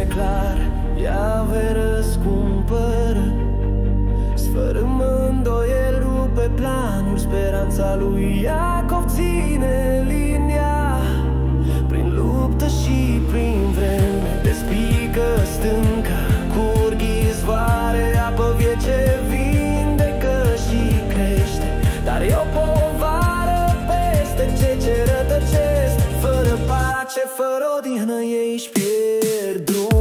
clar, ea ve răscumpără. Sfărâmă îndoielul pe planuri, speranța lui Iacov ține linia. Prin luptă și prin vreme despică stânca, curg izvoare, apă vie ce vindecă și crește. Dar e o povară peste cei ce rătăcesc, fără pace, fără odihnă, ei își pierd drumul.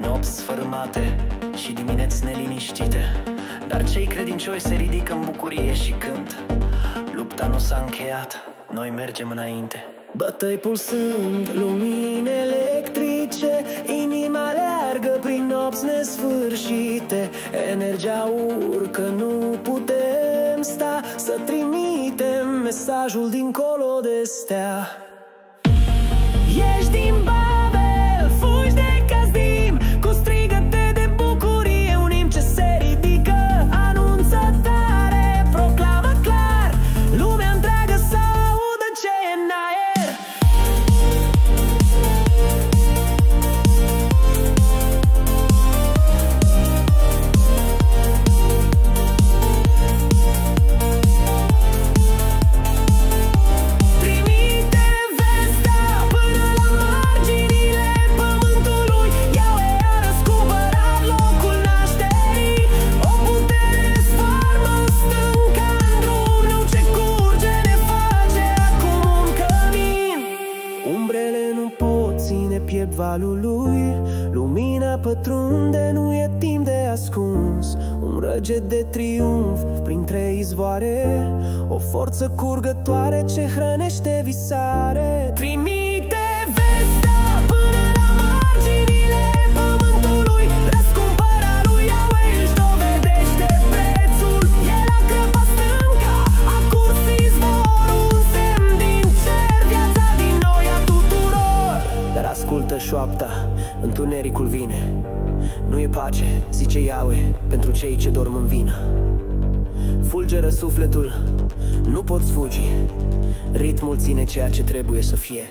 Nopți sfărâmate și dimineți neliniștite, dar cei credincioși se ridică în bucurie și cântă. Lupta nu s-a încheiat, noi mergem înainte. Bătăi pulsând, lumini electrice, inima leargă prin nopți nesfârșite. Energia urcă, nu putem sta, să trimitem mesajul dincolo de stea. Ești din Babel, fugi de Cazdim, cu strigăte de bucurie, un imn ce se ridică, anunță tare, proclamă clar, lumea întreagă să audă ce e în aer. Valul lui, lumina pătrunde, nu e timp de ascuns. Un răget de triumf printre izvoare, o forță curgătoare ce hrănește visare. Trimite vestea până la marginile pământului, răscumpăra lui Yahweh își dovedește prețul. El a crăpat stânca, a curs izvorul, un semn din cer, viața din noi a tuturor. Dar ascultă șoapta, întunericul vine. Nu e pace, zice Yahweh, pentru cei ce dorm în vină. Fulgeră sufletul, nu poți fugi, ritmul ține ceea ce trebuie să fie.